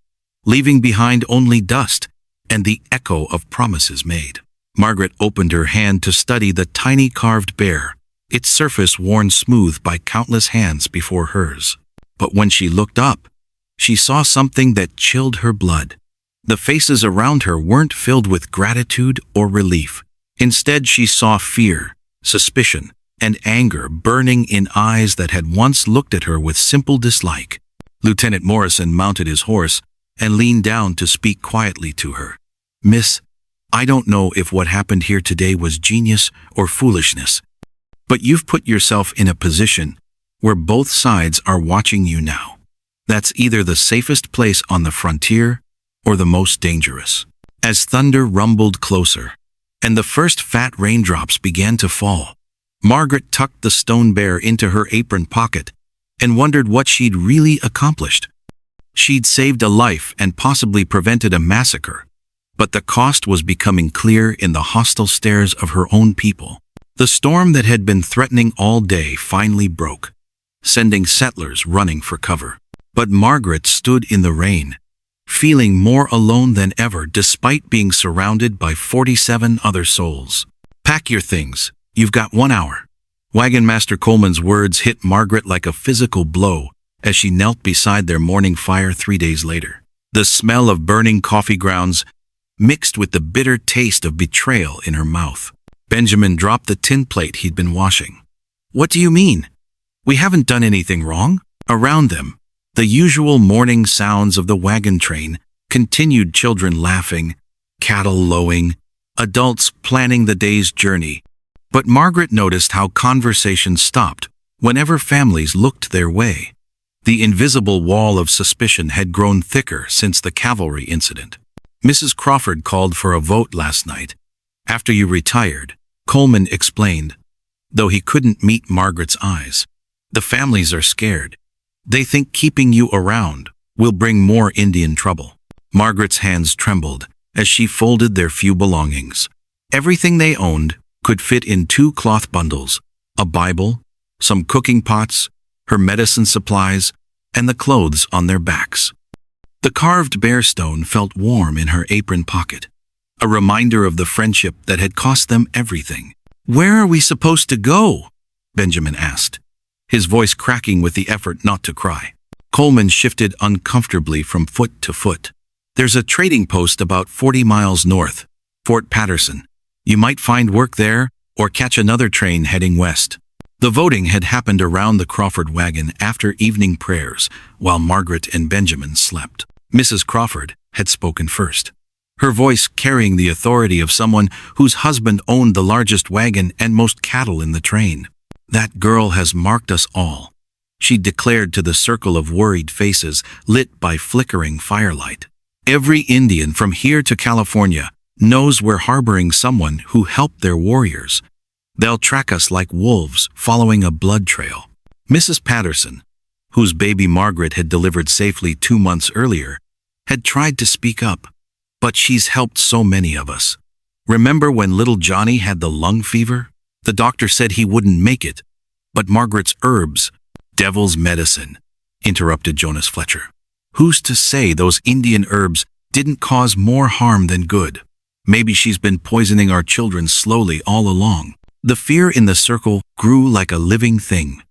leaving behind only dust and the echo of promises made. Margaret opened her hand to study the tiny carved bear, its surface worn smooth by countless hands before hers. But when she looked up, she saw something that chilled her blood. The faces around her weren't filled with gratitude or relief. Instead, she saw fear, suspicion, and anger burning in eyes that had once looked at her with simple dislike. Lieutenant Morrison mounted his horse and leaned down to speak quietly to her. Miss, I don't know if what happened here today was genius or foolishness, but you've put yourself in a position where both sides are watching you now. That's either the safest place on the frontier or the most dangerous. As thunder rumbled closer, and the first fat raindrops began to fall, Margaret tucked the stone bear into her apron pocket and wondered what she'd really accomplished. She'd saved a life and possibly prevented a massacre, but the cost was becoming clear in the hostile stares of her own people. The storm that had been threatening all day finally broke, sending settlers running for cover. But Margaret stood in the rain, feeling more alone than ever despite being surrounded by 47 other souls. Pack your things, you've got 1 hour. Wagon Master Coleman's words hit Margaret like a physical blow as she knelt beside their morning fire 3 days later. The smell of burning coffee grounds mixed with the bitter taste of betrayal in her mouth. Benjamin dropped the tin plate he'd been washing. What do you mean? We haven't done anything wrong. Around them, the usual morning sounds of the wagon train continued, children laughing, cattle lowing, adults planning the day's journey. But Margaret noticed how conversation stopped whenever families looked their way. The invisible wall of suspicion had grown thicker since the cavalry incident. Mrs. Crawford called for a vote last night. After you retired, Coleman explained, though he couldn't meet Margaret's eyes. The families are scared. They think keeping you around will bring more Indian trouble. Margaret's hands trembled as she folded their few belongings. Everything they owned could fit in 2 cloth bundles: a Bible, some cooking pots, her medicine supplies, and the clothes on their backs. The carved bear stone felt warm in her apron pocket, a reminder of the friendship that had cost them everything. "Where are we supposed to go?" Benjamin asked, his voice cracking with the effort not to cry. Coleman shifted uncomfortably from foot to foot. "There's a trading post about 40 miles north, Fort Patterson. You might find work there or catch another train heading west." The voting had happened around the Crawford wagon after evening prayers, while Margaret and Benjamin slept. Mrs. Crawford had spoken first, her voice carrying the authority of someone whose husband owned the largest wagon and most cattle in the train. "That girl has marked us all," she declared to the circle of worried faces lit by flickering firelight. "Every Indian from here to California knows we're harboring someone who helped their warriors. They'll track us like wolves following a blood trail." Mrs. Patterson, whose baby Margaret had delivered safely 2 months earlier, had tried to speak up. "But she's helped so many of us. Remember when little Johnny had the lung fever? The doctor said he wouldn't make it. But Margaret's herbs—" "Devil's medicine," interrupted Jonas Fletcher. "Who's to say those Indian herbs didn't cause more harm than good? Maybe she's been poisoning our children slowly all along." The fear in the circle grew like a living thing,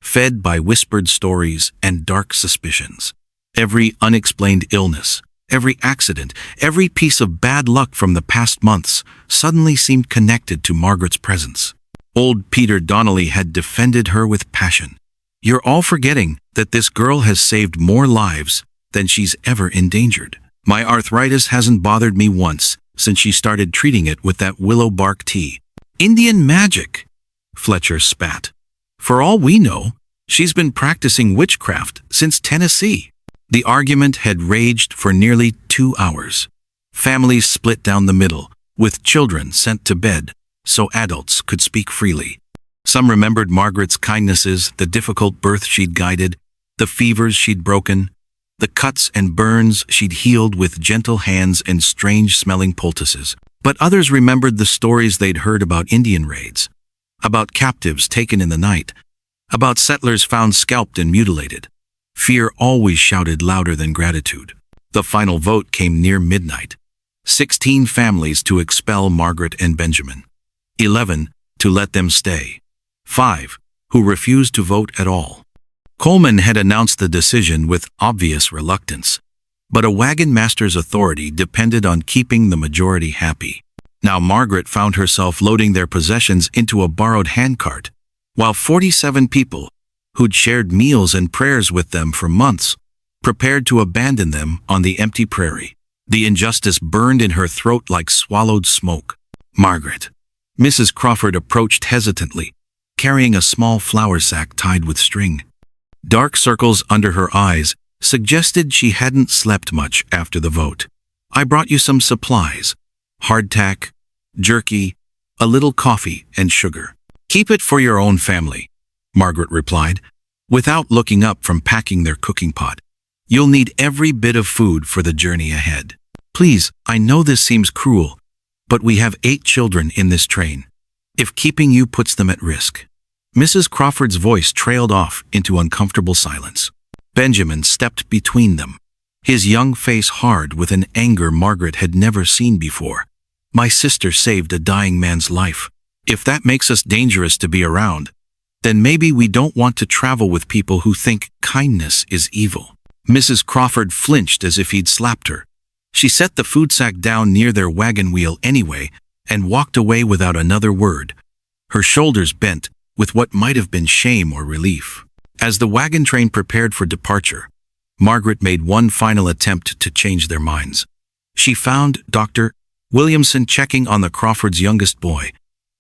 fed by whispered stories and dark suspicions. Every unexplained illness, every accident, every piece of bad luck from the past months suddenly seemed connected to Margaret's presence. Old Peter Donnelly had defended her with passion. "You're all forgetting that this girl has saved more lives than she's ever endangered. My arthritis hasn't bothered me once since she started treating it with that willow bark tea." "Indian magic," Fletcher spat. "For all we know, she's been practicing witchcraft since Tennessee." The argument had raged for nearly 2 hours. Families split down the middle, with children sent to bed so adults could speak freely. Some remembered Margaret's kindnesses, the difficult birth she'd guided, the fevers she'd broken, the cuts and burns she'd healed with gentle hands and strange-smelling poultices. But others remembered the stories they'd heard about Indian raids, about captives taken in the night, about settlers found scalped and mutilated. Fear always shouted louder than gratitude. The final vote came near midnight. 16 families to expel Margaret and Benjamin. 11 to let them stay. 5 who refused to vote at all. Coleman had announced the decision with obvious reluctance, but a wagon master's authority depended on keeping the majority happy. Now Margaret found herself loading their possessions into a borrowed handcart, while 47 people, who'd shared meals and prayers with them for months, prepared to abandon them on the empty prairie. The injustice burned in her throat like swallowed smoke. "Margaret." Mrs. Crawford approached hesitantly, carrying a small flour sack tied with string. Dark circles under her eyes suggested she hadn't slept much after the vote. "I brought you some supplies: hardtack, jerky, a little coffee and sugar. Keep it for your own family," Margaret replied, without looking up from packing their cooking pot. "You'll need every bit of food for the journey ahead. Please, I know this seems cruel, but we have 8 children in this train. If keeping you puts them at risk." Mrs. Crawford's voice trailed off into uncomfortable silence. Benjamin stepped between them, his young face hard with an anger Margaret had never seen before. "My sister saved a dying man's life. If that makes us dangerous to be around, then maybe we don't want to travel with people who think kindness is evil." Mrs. Crawford flinched as if he'd slapped her. She set the food sack down near their wagon wheel anyway and walked away without another word, her shoulders bent with what might have been shame or relief. As the wagon train prepared for departure, Margaret made one final attempt to change their minds. She found Dr. Williamson checking on the Crawfords' youngest boy,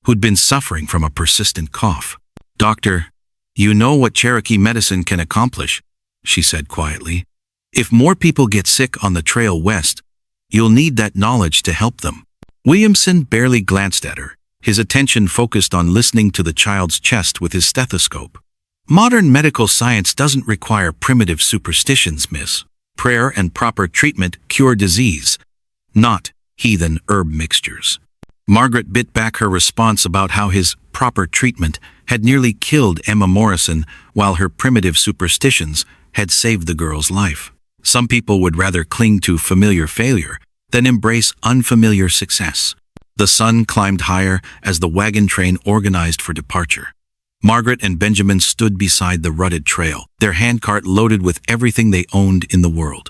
who'd been suffering from a persistent cough. "Doctor, you know what Cherokee medicine can accomplish," she said quietly. "If more people get sick on the trail west, you'll need that knowledge to help them." Williamson barely glanced at her, his attention focused on listening to the child's chest with his stethoscope. Modern medical science doesn't require primitive superstitions, miss. Prayer and proper treatment cure disease, not heathen herb mixtures. Margaret bit back her response about how his proper treatment had nearly killed Emma Morrison while her primitive superstitions had saved the girl's life. Some people would rather cling to familiar failure than embrace unfamiliar success. The sun climbed higher as the wagon train organized for departure. Margaret and Benjamin stood beside the rutted trail, their handcart loaded with everything they owned in the world.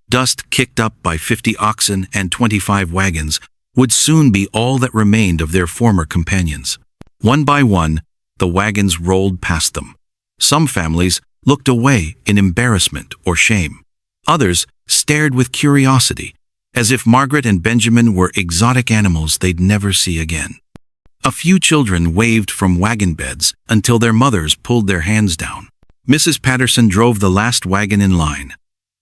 Dust kicked up by 50 oxen and 25 wagons would soon be all that remained of their former companions. One by one, the wagons rolled past them. Some families looked away in embarrassment or shame. Others stared with curiosity, as if Margaret and Benjamin were exotic animals they'd never see again. A few children waved from wagon beds until their mothers pulled their hands down. Mrs. Patterson drove the last wagon in line.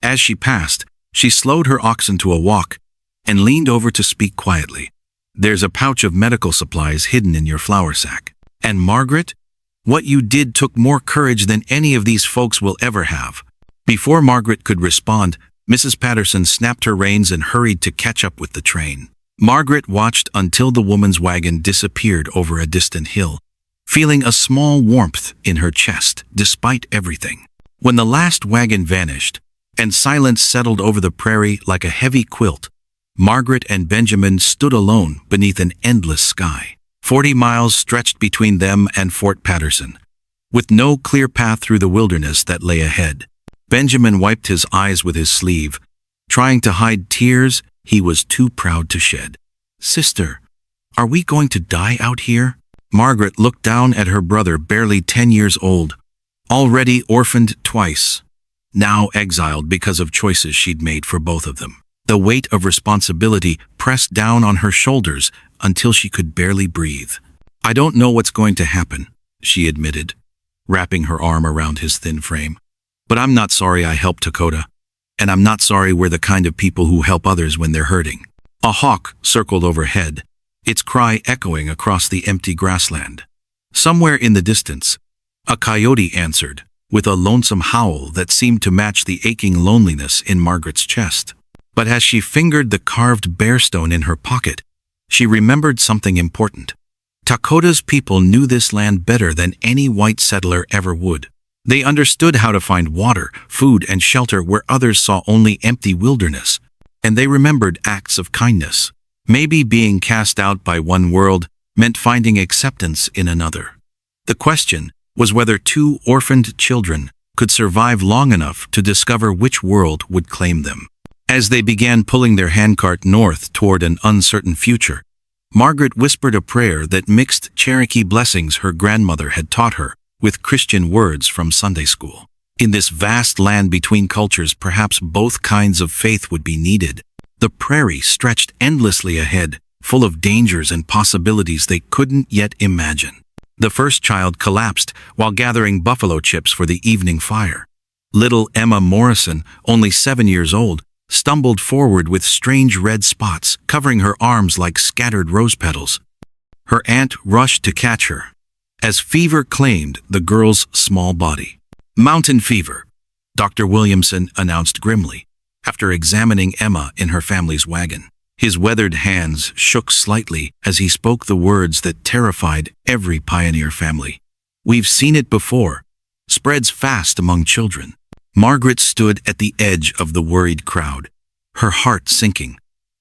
As she passed, she slowed her oxen to a walk and leaned over to speak quietly. "There's a pouch of medical supplies hidden in your flour sack. And Margaret, what you did took more courage than any of these folks will ever have." Before Margaret could respond, Mrs. Patterson snapped her reins and hurried to catch up with the train. Margaret watched until the woman's wagon disappeared over a distant hill, feeling a small warmth in her chest despite everything. When the last wagon vanished, and silence settled over the prairie like a heavy quilt, Margaret and Benjamin stood alone beneath an endless sky. 40 miles stretched between them and Fort Patterson, with no clear path through the wilderness that lay ahead. Benjamin wiped his eyes with his sleeve, trying to hide tears he was too proud to shed. "Sister, are we going to die out here?" Margaret looked down at her brother, barely 10 years old, already orphaned twice, now exiled because of choices she'd made for both of them. The weight of responsibility pressed down on her shoulders until she could barely breathe. "I don't know what's going to happen," she admitted, wrapping her arm around his thin frame. "But I'm not sorry I helped Dakota, and I'm not sorry we're the kind of people who help others when they're hurting." A hawk circled overhead, its cry echoing across the empty grassland. Somewhere in the distance, a coyote answered, with a lonesome howl that seemed to match the aching loneliness in Margaret's chest. But as she fingered the carved bear stone in her pocket, she remembered something important. Dakota's people knew this land better than any white settler ever would. They understood how to find water, food, and shelter where others saw only empty wilderness, and they remembered acts of kindness. Maybe being cast out by one world meant finding acceptance in another. The question was whether two orphaned children could survive long enough to discover which world would claim them. As they began pulling their handcart north toward an uncertain future, Margaret whispered a prayer that mixed Cherokee blessings her grandmother had taught her with Christian words from Sunday school. In this vast land between cultures, perhaps both kinds of faith would be needed. The prairie stretched endlessly ahead, full of dangers and possibilities they couldn't yet imagine. The first child collapsed while gathering buffalo chips for the evening fire. Little Emma Morrison, only 7 years old, stumbled forward with strange red spots covering her arms like scattered rose petals. Her aunt rushed to catch her, as fever claimed the girl's small body. "Mountain fever," Dr. Williamson announced grimly, after examining Emma in her family's wagon. His weathered hands shook slightly as he spoke the words that terrified every pioneer family. "We've seen it before. Spreads fast among children." Margaret stood at the edge of the worried crowd, her heart sinking.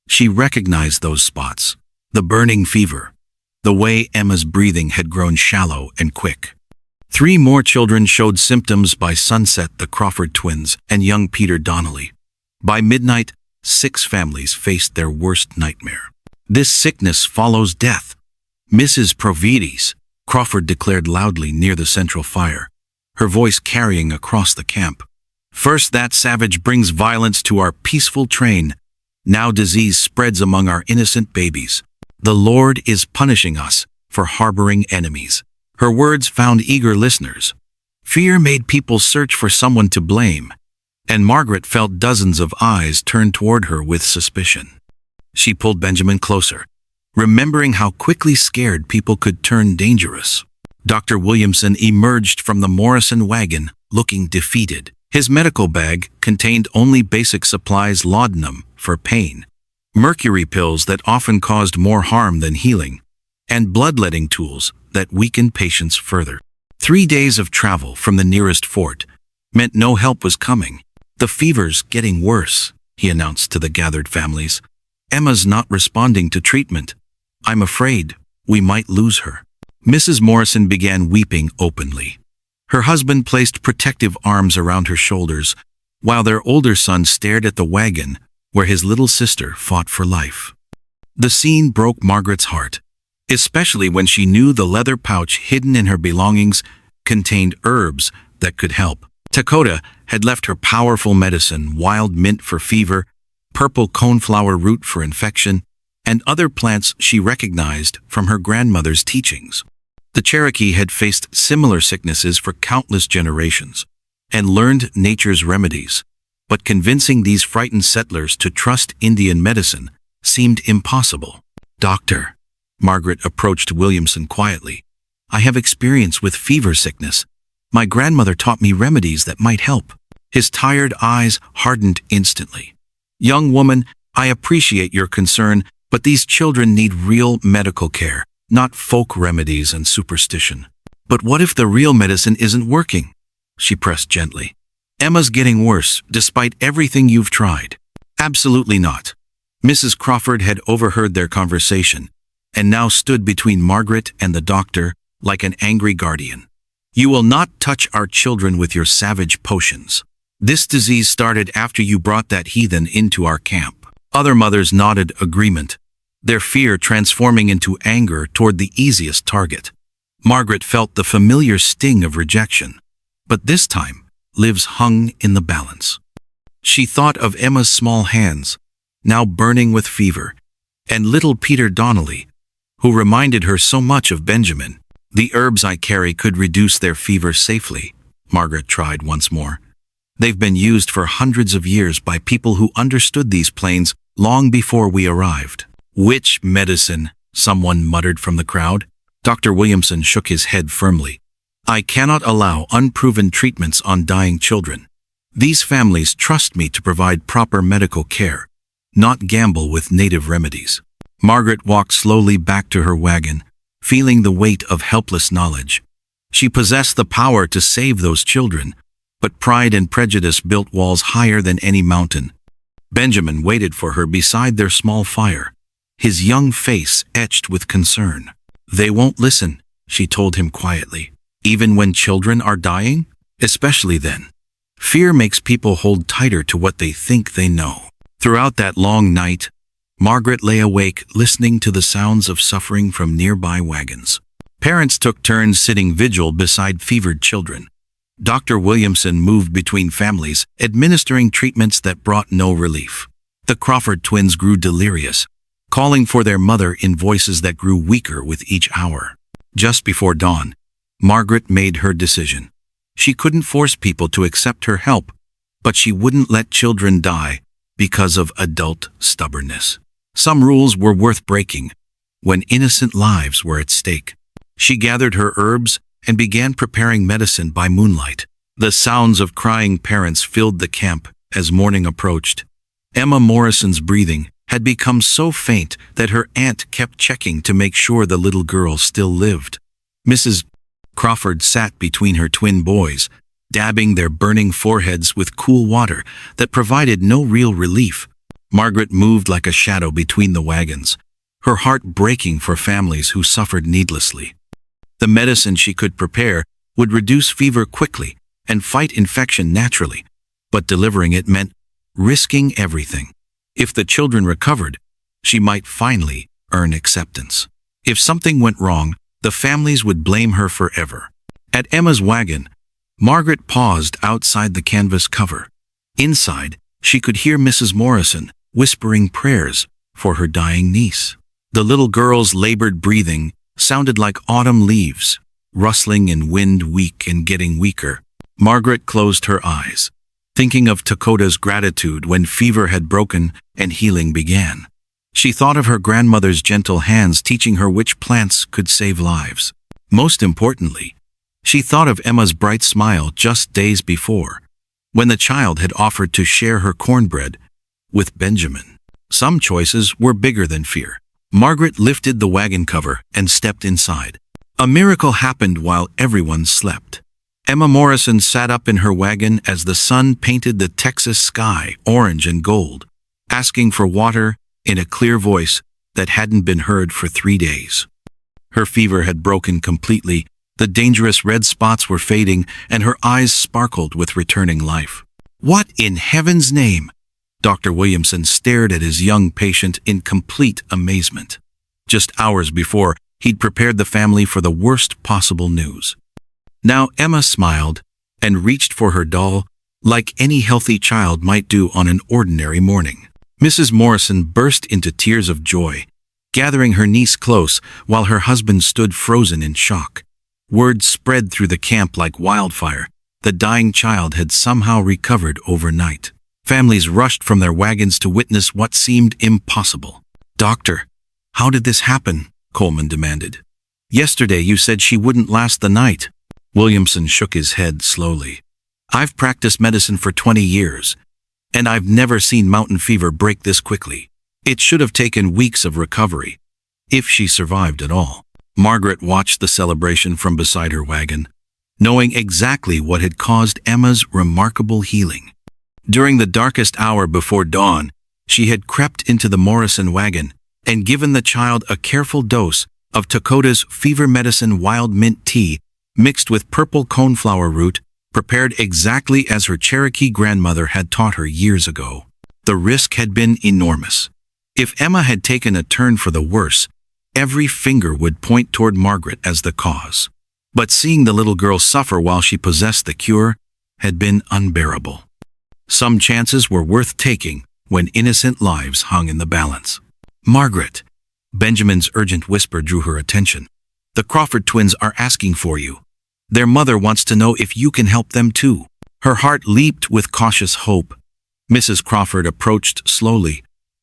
She recognized those spots, the burning fever, the way Emma's breathing had grown shallow and quick. 3 more children showed symptoms by sunset: the Crawford twins and young Peter Donnelly. By midnight, 6 families faced their worst nightmare. "This sickness follows death. Mrs. Provides," Crawford declared loudly near the central fire, her voice carrying across the camp. "First that savage brings violence to our peaceful train. Now disease spreads among our innocent babies. The Lord is punishing us for harboring enemies." Her words found eager listeners. Fear made people search for someone to blame, and Margaret felt dozens of eyes turn toward her with suspicion. She pulled Benjamin closer, remembering how quickly scared people could turn dangerous. Dr. Williamson emerged from the Morrison wagon, looking defeated. His medical bag contained only basic supplies: laudanum for pain, mercury pills that often caused more harm than healing, and bloodletting tools that weakened patients further. 3 days of travel from the nearest fort meant no help was coming. "The fever's getting worse," he announced to the gathered families. "Emma's not responding to treatment. I'm afraid we might lose her." Mrs. Morrison began weeping openly. Her husband placed protective arms around her shoulders, while their older son stared at the wagon where his little sister fought for life. The scene broke Margaret's heart, especially when she knew the leather pouch hidden in her belongings contained herbs that could help. Dakota had left her powerful medicine: wild mint for fever, purple coneflower root for infection, and other plants she recognized from her grandmother's teachings. The Cherokee had faced similar sicknesses for countless generations and learned nature's remedies, but convincing these frightened settlers to trust Indian medicine seemed impossible. "Doctor," Margaret approached Williamson quietly, "I have experience with fever sickness. My grandmother taught me remedies that might help." His tired eyes hardened instantly. "Young woman, I appreciate your concern, but these children need real medical care, not folk remedies and superstition." "But what if the real medicine isn't working?" she pressed gently. "Emma's getting worse, despite everything you've tried." "Absolutely not." Mrs. Crawford had overheard their conversation and now stood between Margaret and the doctor like an angry guardian. "You will not touch our children with your savage potions. This disease started after you brought that heathen into our camp." Other mothers nodded agreement, their fear transforming into anger toward the easiest target. Margaret felt the familiar sting of rejection, but this time lives hung in the balance. She thought of Emma's small hands, now burning with fever, and little Peter Donnelly, who reminded her so much of Benjamin. "The herbs I carry could reduce their fever safely," Margaret tried once more. "They've been used for hundreds of years by people who understood these plains long before we arrived." "Which medicine?" someone muttered from the crowd. Dr. Williamson shook his head firmly. "I cannot allow unproven treatments on dying children. These families trust me to provide proper medical care, not gamble with native remedies." Margaret walked slowly back to her wagon, feeling the weight of helpless knowledge. She possessed the power to save those children, but pride and prejudice built walls higher than any mountain. Benjamin waited for her beside their small fire, his young face etched with concern. "They won't listen," she told him quietly. "Even when children are dying? Especially then. Fear makes people hold tighter to what they think they know." Throughout that long night, Margaret lay awake listening to the sounds of suffering from nearby wagons. Parents took turns sitting vigil beside fevered children. Dr. Williamson moved between families, administering treatments that brought no relief. The Crawford twins grew delirious, calling for their mother in voices that grew weaker with each hour. Just before dawn, Margaret made her decision. She couldn't force people to accept her help, but she wouldn't let children die because of adult stubbornness. Some rules were worth breaking when innocent lives were at stake. She gathered her herbs and began preparing medicine by moonlight. The sounds of crying parents filled the camp as morning approached. Emma Morrison's breathing had become so faint that her aunt kept checking to make sure the little girl still lived. Mrs. Crawford sat between her twin boys, dabbing their burning foreheads with cool water that provided no real relief. Margaret moved like a shadow between the wagons, her heart breaking for families who suffered needlessly. The medicine she could prepare would reduce fever quickly and fight infection naturally, but delivering it meant risking everything. If the children recovered, she might finally earn acceptance. If something went wrong, the families would blame her forever. At Emma's wagon, Margaret paused outside the canvas cover. Inside, she could hear Mrs. Morrison whispering prayers for her dying niece. The little girl's labored breathing sounded like autumn leaves, rustling in wind, weak and getting weaker. Margaret closed her eyes, thinking of Dakota's gratitude when fever had broken and healing began. She thought of her grandmother's gentle hands teaching her which plants could save lives. Most importantly, she thought of Emma's bright smile just days before, when the child had offered to share her cornbread with Benjamin. Some choices were bigger than fear. Margaret lifted the wagon cover and stepped inside. A miracle happened while everyone slept. Emma Morrison sat up in her wagon as the sun painted the Texas sky orange and gold, asking for water in a clear voice that hadn't been heard for 3 days. Her fever had broken completely, the dangerous red spots were fading, and her eyes sparkled with returning life. What in heaven's name? Dr. Williamson stared at his young patient in complete amazement. Just hours before, he'd prepared the family for the worst possible news. Now Emma smiled and reached for her doll like any healthy child might do on an ordinary morning. Mrs. Morrison burst into tears of joy, gathering her niece close while her husband stood frozen in shock. Word spread through the camp like wildfire. The dying child had somehow recovered overnight. Families rushed from their wagons to witness what seemed impossible. "Doctor, how did this happen?" Coleman demanded. "Yesterday you said she wouldn't last the night." Williamson shook his head slowly. "I've practiced medicine for 20 years, and I've never seen mountain fever break this quickly. It should have taken weeks of recovery, if she survived at all." Margaret watched the celebration from beside her wagon, knowing exactly what had caused Emma's remarkable healing. During the darkest hour before dawn, she had crept into the Morrison wagon and given the child a careful dose of Dakota's fever medicine wild mint tea mixed with purple coneflower root, prepared exactly as her Cherokee grandmother had taught her years ago. The risk had been enormous. If Emma had taken a turn for the worse, every finger would point toward Margaret as the cause. But seeing the little girl suffer while she possessed the cure had been unbearable. Some chances were worth taking when innocent lives hung in the balance. "Margaret," Benjamin's urgent whisper drew her attention. "The Crawford twins are asking for you. Their mother wants to know if you can help them too." Her heart leaped with cautious hope. Mrs. Crawford approached slowly,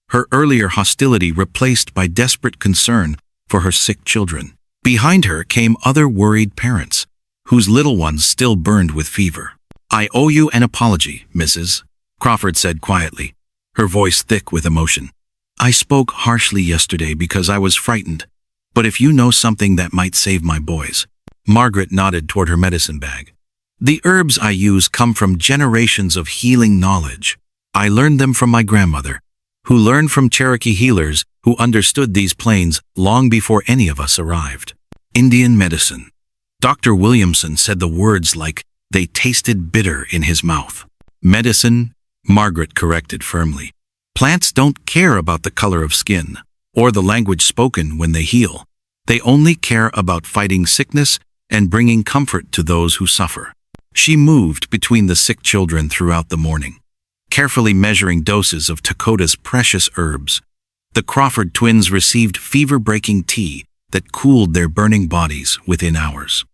her earlier hostility replaced by desperate concern for her sick children. Behind her came other worried parents, whose little ones still burned with fever. "I owe you an apology, Mrs." Crawford said quietly, her voice thick with emotion. "I spoke harshly yesterday because I was frightened, but if you know something that might save my boys." Margaret nodded toward her medicine bag. "The herbs I use come from generations of healing knowledge. I learned them from my grandmother, who learned from Cherokee healers who understood these plains long before any of us arrived. Indian medicine." Dr. Williamson said the words like they tasted bitter in his mouth. "Medicine," Margaret corrected firmly. "Plants don't care about the color of skin or the language spoken when they heal. They only care about fighting sickness and bringing comfort to those who suffer." She moved between the sick children throughout the morning, carefully measuring doses of Dakota's precious herbs. The Crawford twins received fever-breaking tea that cooled their burning bodies within hours.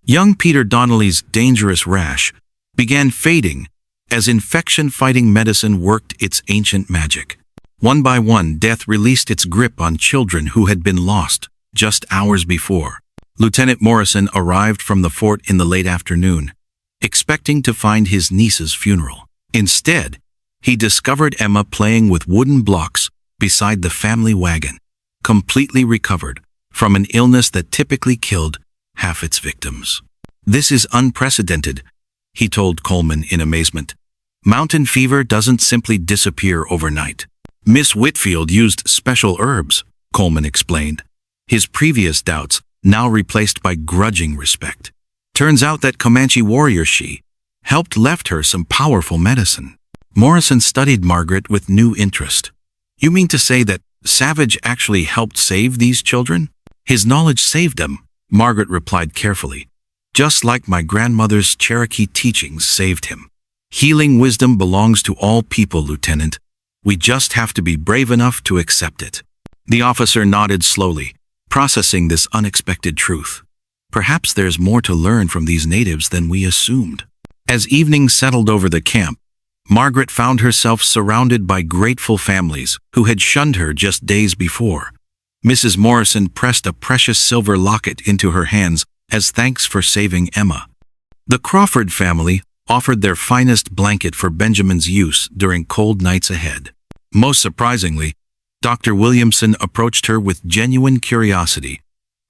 Young Peter Donnelly's dangerous rash began fading as infection-fighting medicine worked its ancient magic. One by one, death released its grip on children who had been lost just hours before. Lieutenant Morrison arrived from the fort in the late afternoon, expecting to find his niece's funeral. Instead, he discovered Emma playing with wooden blocks beside the family wagon, completely recovered from an illness that typically killed half its victims. "This is unprecedented," he told Coleman in amazement. "Mountain fever doesn't simply disappear overnight." "Miss Whitfield used special herbs," Coleman explained, his previous doubts now replaced by grudging respect. "Turns out that Comanche warrior she helped left her some powerful medicine." Morrison studied Margaret with new interest. "You mean to say that Savage actually helped save these children?" "His knowledge saved them," Margaret replied carefully, "just like my grandmother's Cherokee teachings saved him. Healing wisdom belongs to all people, Lieutenant. We just have to be brave enough to accept it." The officer nodded slowly, processing this unexpected truth. Perhaps there's more to learn from these natives than we assumed. As evening settled over the camp, Margaret found herself surrounded by grateful families who had shunned her just days before. Mrs. Morrison pressed a precious silver locket into her hands as thanks for saving Emma. The Crawford family offered their finest blanket for Benjamin's use during cold nights ahead. Most surprisingly, Dr. Williamson approached her with genuine curiosity,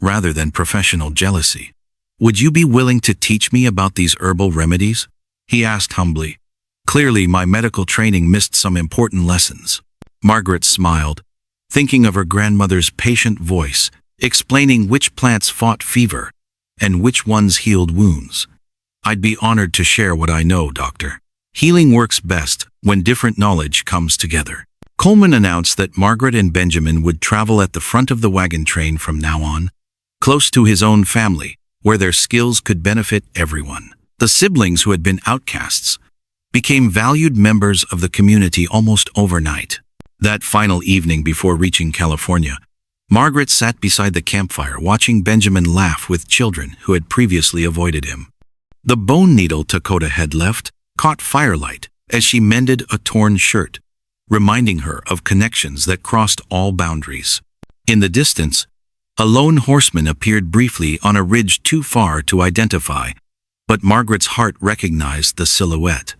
rather than professional jealousy. "Would you be willing to teach me about these herbal remedies?" he asked humbly. Clearly, my medical training missed some important lessons. Margaret smiled, thinking of her grandmother's patient voice, explaining which plants fought fever and which ones healed wounds. "I'd be honored to share what I know, Doctor. Healing works best when different knowledge comes together." Coleman announced that Margaret and Benjamin would travel at the front of the wagon train from now on, close to his own family, where their skills could benefit everyone. The siblings who had been outcasts became valued members of the community almost overnight. That final evening before reaching California, Margaret sat beside the campfire watching Benjamin laugh with children who had previously avoided him. The bone needle Dakota had left caught firelight as she mended a torn shirt, reminding her of connections that crossed all boundaries. In the distance, a lone horseman appeared briefly on a ridge too far to identify, but Margaret's heart recognized the silhouette.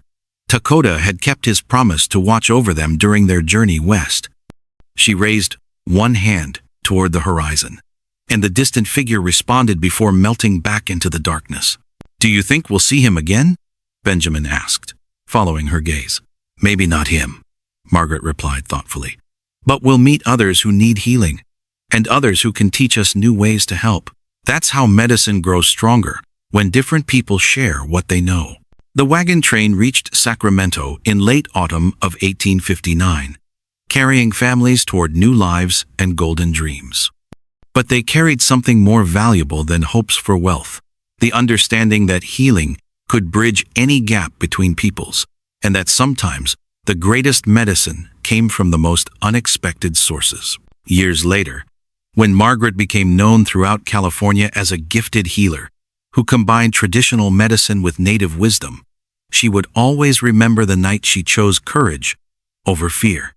Dakota had kept his promise to watch over them during their journey west. She raised one hand toward the horizon, and the distant figure responded before melting back into the darkness. "Do you think we'll see him again?" Benjamin asked, following her gaze. "Maybe not him," Margaret replied thoughtfully. "But we'll meet others who need healing, and others who can teach us new ways to help. That's how medicine grows stronger, when different people share what they know." The wagon train reached Sacramento in late autumn of 1859, carrying families toward new lives and golden dreams. But they carried something more valuable than hopes for wealth, the understanding that healing could bridge any gap between peoples, and that sometimes the greatest medicine came from the most unexpected sources. Years later, when Margaret became known throughout California as a gifted healer who combined traditional medicine with native wisdom, she would always remember the night she chose courage over fear.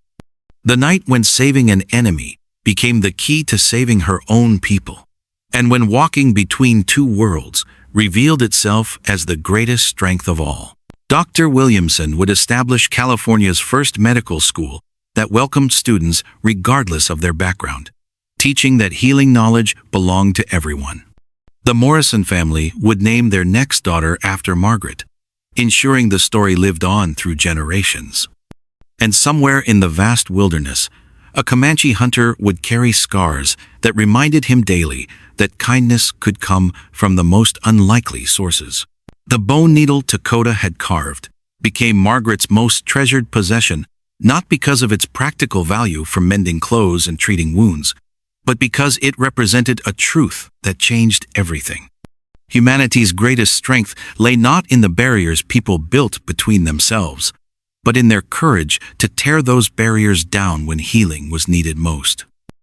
The night when saving an enemy became the key to saving her own people, and when walking between two worlds revealed itself as the greatest strength of all. Dr. Williamson would establish California's first medical school that welcomed students regardless of their background, teaching that healing knowledge belonged to everyone. The Morrison family would name their next daughter after Margaret, ensuring the story lived on through generations. And somewhere in the vast wilderness, a Comanche hunter would carry scars that reminded him daily that kindness could come from the most unlikely sources. The bone needle Dakota had carved became Margaret's most treasured possession, not because of its practical value for mending clothes and treating wounds, but because it represented a truth that changed everything. Humanity's greatest strength lay not in the barriers people built between themselves, but in their courage to tear those barriers down when healing was needed most.